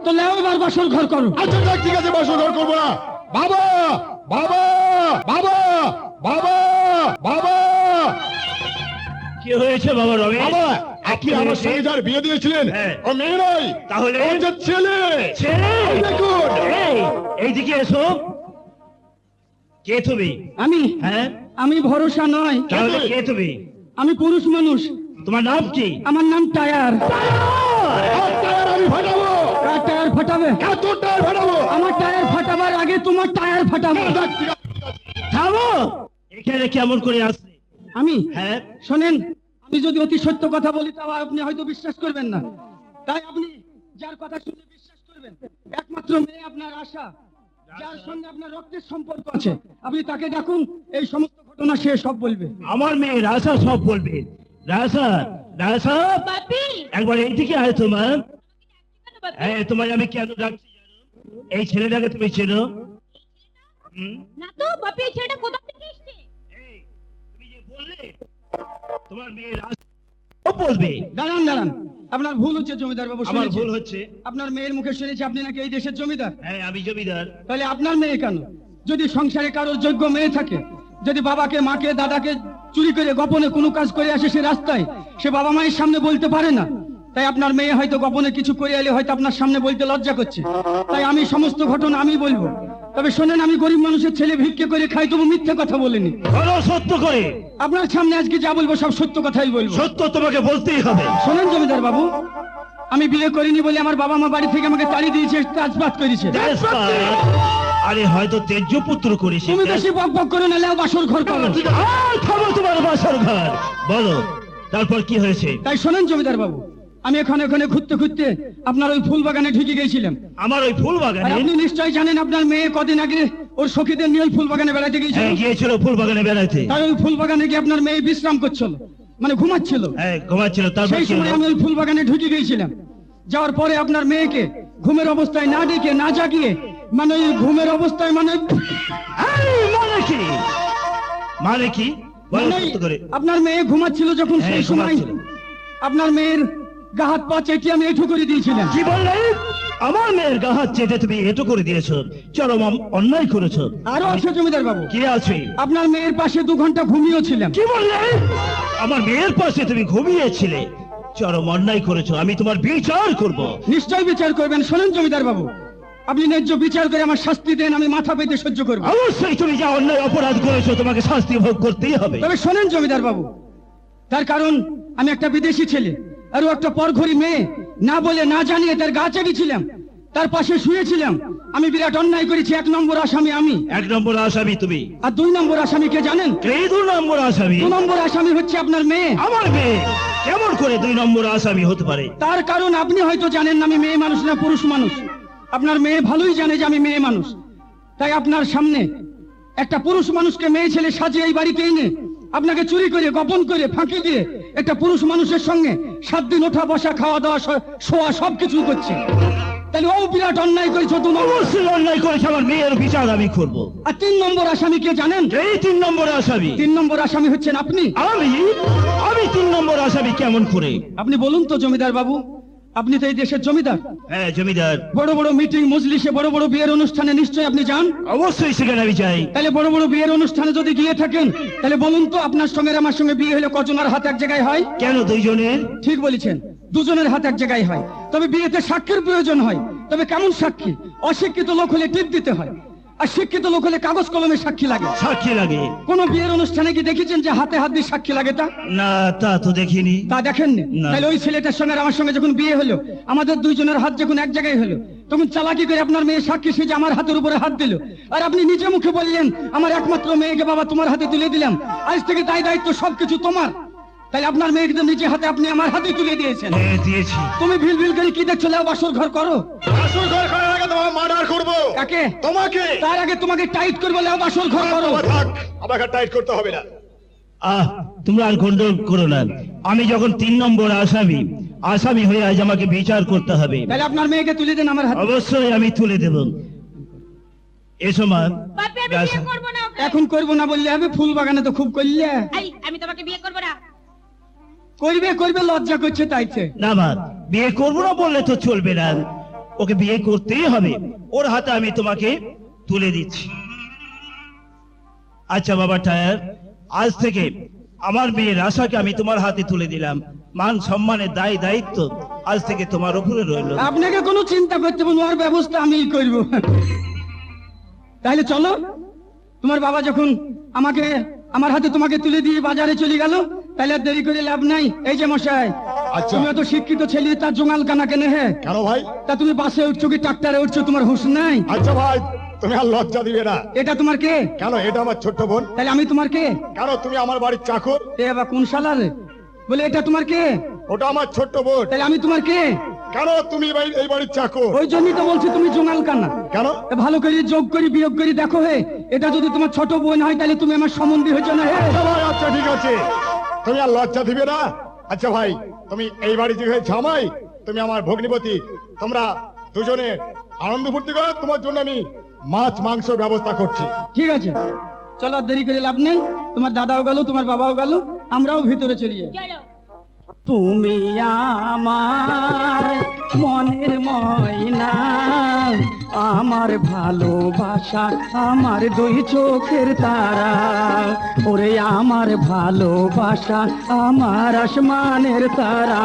তো লেও এবার বাসর ঘর করো। আচ্ছা দেখ, ঠিক আছে, বাসর ঘর করবো না। বাবা বাবা বাবা বাবা বাবা, কি হয়েছে বাবা রমেশ? বাবা আপনি আমার সঙ্গে যার বিয়ে দিয়েছিলেন হ্যাঁ। ও মেয়ে নয়, তাহলে? ওই যে ছেলে। ছেলে? এই দেখুন। এইদিকে এসো। কে তুমি? আমি হ্যাঁ, আমি ভরসা নয়, তাহলে কে তুমি? আমি পুরুষ মানুষ। তোমার নাম কি? আমার নাম টায়ার। আর টায়ার আমি ফাটাবো। কার টায়ার ফাটাবে? এত টায়ার ফাটাবো। আমার টায়ার ফাটাবার আগে তোমার টায়ার ফাটাবো। দেখ, ঠিক আছে। থামো। এখানে কেমন করে আসলে? আমি হ্যাঁ, শোনেন, আমি যদি অতি সত্য কথা বলি তাও আপনি হয়তো বিশ্বাস করবেন না, তাই আপনি যার কথা শুনে বিশ্বাস করবেন। একমাত্র মেয়ে আপনার আশা, যার সঙ্গে আপনার রক্তের সম্পর্ক আছে, আপনি তাকে ডাকুন, এই সমস্ত ঘটনা সে সব বলবে। আমার মেয়ে রাসা সব বলবে। রাসা, রাসা, একবার এইদিকে আয় তোমার। হ্যাঁ, তোমার আমি কেন ডাকছি জানো? এই ছেলেটাকে তুমি চেনো? না তো বাপি, এই ছেলেটা কোথা থেকে এসেছে? এই, তুমি যে বললে তোমার মেয়ে রাসা সব বলবে। দাঁড়ান দাঁড়ান, আপনার ভুল হচ্ছে জমিদার বাবু। আমার শুনেছি, ভুল হচ্ছে। আপনার মেয়ের মুখে শুনেছি আপনি নাকি এই দেশের জমিদার। হ্যাঁ, আমি জমিদার। তাহলে আপনার মেয়ে কেন? যদি সংসারে কারোর যোগ্য মেয়ে থাকে, যদি বাবাকে মাকে দাদাকে চুরি করে গোপনে কোনো কাজ করে আসে সে রাস্তায়, সে বাবা মায়ের সামনে বলতে পারে না। তাই আপনার মেয়ে হয়তো গোপনে কিছু করে এলে হয়তো আপনার সামনে বলতে লজ্জা করছে। তাই আমি সমস্ত ঘটনা আমি বলবো। তবে শোনেন, আমি গরিব মানুষের ছেলে, ভিক্ষে করে খাই, তবু মিথ্যে কথা বলিনি। বলো সত্য করে। আপনার সামনে আজকে যা বলবো সব সত্য কথাই বলবো। সত্য তোমাকে বলতেই হবে। শোনেন জমিদার বাবু, আমি বিয়ে করিনি বলে আমার বাবা মা বাড়ি থেকে আমাকে তাড়িয়ে দিয়েছে, কাজবাজ করেছে। আরে হয়তো তেজ্য পুত্র করিস। তুমি বেশি বক বক করে না, বাসর ঘর করো। থামো তোমার বাসর ঘর। বলো তারপর কি হয়েছে? তাই শোনেন জমিদার বাবু, আমি এখানে ঘুরতে ঘুরতে আপনার ওই ফুল বাগানে ঢুকে গেছিলাম। আমার ওই ফুল আর বাগানে? আপনি নিশ্চয়ই জানেন আপনার মেয়ে কদিন আগে ওর সখীদের নিয়ে ওই ফুল বাগানে বেড়াতে গিয়েছিল। হ্যাঁ, গিয়েছিল ফুল বাগানে বেড়াতে। তাই ওই ফুল বাগানে গিয়ে আপনার মেয়ে বিশ্রাম করছিল, মানে ঘুমাচ্ছিল। হ্যাঁ, ঘুমাচ্ছিল। তারপর সেই কি সময় হলো? আমি ওই ফুল বাগানে ঢুকে গিয়েছিলাম। যাওয়ার পরে আপনার মেয়েকে ঘুমের অবস্থায় না ডেকে না জাগিয়ে, মানে ওই ঘুমের অবস্থায় মানে এই, মানে কি? মানে কি? বলো মানে সত্য করে। আপনার মেয়ে ঘুমাচ্ছিল যখন, হ্যাঁ, সেই সময় ঘুমাচ্ছিল। আপনার মেয়ের গা হাত পা চেটে আমি এঁঠু করে দিয়েছিলাম। কি বললে? আমার মেয়ের গা হাত চেটে তুমি এটো করে দিয়েছো? চরম অন্যায় করেছো। আরো আছে জমিদার বাবু, কি আছে? আপনার মেয়ের পাশে 2 ঘন্টা ঘুমিয়েছিলাম। কি বললে? আমার মেয়ের পাশে তুমি ঘুমিয়েছিলে? চরম অন্যায় করেছো। আমি তোমার বিচার করব। নিশ্চয় বিচার করবেন। শোনেন জমিদার বাবু, আপনি ন্যায্য বিচার করে আমার শাস্তি দেন, আমি মাথা পেতে সহ্য করব। অবশ্যই তুমি যা অন্যায় অপরাধ করেছো তোমাকে শাস্তি ভোগ করতেই হবে। তবে শোনেন জমিদার বাবু, তার কারণ আমি একটা বিদেশি ছেলে, আর ও একটা পরঘরি মেয়ে, না বলে না জানিয়ে তার গা চেটেছিলাম, তার পাশে শুয়েছিলাম। আমি বিরাট অন্যায় করেছি। 1 নম্বর আসামি আমি। 1 নম্বর আসামি তুমি। আর 2 নম্বর আসামি কে জানেন? এই 2 নম্বর আসামি? 2 নম্বর আসামি হচ্ছে আপনার মেয়ে। আমার মেয়ে কেমন করে 2 নম্বর আসামি হতে পারে? তার কারণ আপনি হয়তো জানেন না আমি মেয়ে মানুষ না পুরুষ মানুষ। আপনার মেয়ে ভালোই জানে যে আমি মেয়ে মানুষ। তাই আপনার সামনে একটা পুরুষ মানুষকে মেয়ে ছেলে সাজিয়ে এই বাড়িতে এনে আপনাকে চুরি করে গোপন করে ফাঁকি দিয়ে একটা পুরুষ মানুষের সঙ্গে 7 দিন ওঠা বসা খাওয়া দাওয়া শোয়া সবকিছু করছে। তাহলে ও বিরাট অন্যায় করেছে। 2 নম্বর অবশ্যই অন্যায় করেছে। আমার মেয়ের বিচার আমি করব। আর 3 নম্বর আসামি কে জানেন? এই 3 নম্বর আসামি? 3 নম্বর আসামি হচ্ছেন আপনি। আমি 3 নম্বর আসামি কেমন করে? আপনি বলুন তো জমিদার বাবু, আপনি তো এই দেশের জমিদার। হ্যাঁ, জমিদার। বড় বড় মিটিং মজলিসে, বড় বড় বিয়ের অনুষ্ঠানে নিশ্চয়ই আপনি যান। অবশ্যই সেখানে আমি যাই। তাহলে বড় বড় বিয়ের অনুষ্ঠানে যদি গিয়ে থাকেন, তাহলে বলুন তো আপনার সঙ্গে আমার সঙ্গে বিয়ে হলে কজনের হাত এক জায়গায় হয়? কেন 2 জনের? ঠিক বলেছেন, 2 জনের হাত এক জায়গায় হয়। তবে বিয়েতে সাক্ষীর প্রয়োজন হয়। তবে কেমন সাক্ষী? অশিক্ষিত লোক হলে টিপ দিতে হয়, আর শিক্ষিত লোক হলে কাগজ কলমে সাক্ষী লাগে। সাক্ষী লাগে? কোন বিয়ের অনুষ্ঠানে কি দেখেছেন যে হাতে হাত দিয়ে সাক্ষী লাগে? না, তা তো দেখিনি। তা দেখেননি? না। তাহলে ওই ছেলেটার সঙ্গে আর আমার সঙ্গে যখন বিয়ে হলো, আমাদের 2 জনের হাত যখন এক জায়গায় হলো, তখন চালাকি করে আপনার মেয়ে সাক্ষী সেজে আমার হাতের উপরে হাত দিল। আর আপনি নিজে মুখে বললেন আমার একমাত্র মেয়েকে বাবা তোমার হাতে তুলে দিলাম, আজ থেকে দায়িত্ব সবকিছু তোমার। তাহলে আপনার মেয়েকে তো নিজে হাতে আপনি আমার হাতে তুলে দিয়েছেন। হ্যাঁ, দিয়েছি। তুমি ভিল ভিল করে কি দেখছো? লেও বাসর ঘর করো। বাসর ঘর করার আগে তোমার মার্ডার করবো। কাকে? তোমাকে। তার আগে তোমাকে টাইট করবো। লেও বাসর ঘর করো। থাক, আমাকে টাইট করতে হবে না। তোমরা আর গন্ডগোল করো না। আমি যখন 3 নম্বর আসামি হয়ে আজ আমাকে বিচার করতে হবে। তাহলে আপনার মেয়েকে তুলে দেন আমার হাতে। অবশ্যই আমি তুলে দেব। এসো মা। বাপি, আমি বিয়ে করব না ওকে। এখন করবো না বললে হবে? ফুল বাগানে তো খুব করলে। এই, আমি তোমাকে বিয়ে করব না। করবে লজ্জা করছে তাইতে। না মা, বিয়ে করবো না বললে তো চলবে না। ওকে বিয়ে করতেই হবে, ওর হাতে আমি তোমাকে তুলে দিচ্ছি। আচ্ছা বাবা টায়ার, আজ থেকে আমার মেয়ের আশাকে আমি তোমার হাতে তুলে দিলাম। মান সম্মানের দায়িত্ব আজ থেকে তোমার উপরে রইল। আপনাকে কোনো চিন্তা করতে হবে না, ওর ব্যবস্থা আমিই করব। তাহলে চলো, তোমার বাবা যখন আমাকে আমার হাতে তোমাকে তুলে দিয়ে বাজারে চলে গেল, তাহলে আর দেরি করে লাভ নাই। এই যে মশাই, আচ্ছা। তুমি এত শিক্ষিত ছেলে, তার জোঙাল কানা কেনে হে? কেন ভাই? তা তুমি বাসে উঠছো কি ট্রাক্টরে উঠছো, তোমার হুঁশ নাই? আচ্ছা ভাই, তুমি আর লজ্জা দিবে না। এটা তোমার কে? কেন? এটা আমার ছোট্ট বোন। তাহলে আমি তোমার কে? কেন? তুমি আমার বাড়ির চাকর। এ বাবা কোন শালার বলে এটা তোমার কে? ওটা আমার ছোট্ট বোন। তাহলে আমি তোমার কে? কেন? তুমি এই বাড়ির চাকর। ওই জন্যই তো বলছি তুমি জোঙাল কানা। কেন? এ ভালো করে যোগ করি বিয়োগ করি দেখো হে, এটা যদি তোমার ছোট বোন হয় তাহলে তুমি আমার সম্বন্ধী হয়েছো না হে? আচ্ছা ভাই, আচ্ছা ঠিক আছে, তুমি আর লজ্জা দিবে না। আচ্ছা ভাই, তুমি এই বাড়ি যে জামাই, তুমি আমার ভগ্নিপতি, তোমরা দুজনে আনন্দ ফুর্তি করো। তোমার জন্য আমি মাছ মাংস ব্যবস্থা করছি। ঠিক আছে, চলো আর দেরি করে লাভ নেই। তোমার দাদাও গেল, তোমার বাবাও গেল, আমরাও ভিতরে চলে যাই। চলো। তুমি আমার মনের ময়না, আমার ভালোবাসা, আমার দুই চোখের তারা, ওরে আমার ভালোবাসা, আমার আসমানের তারা।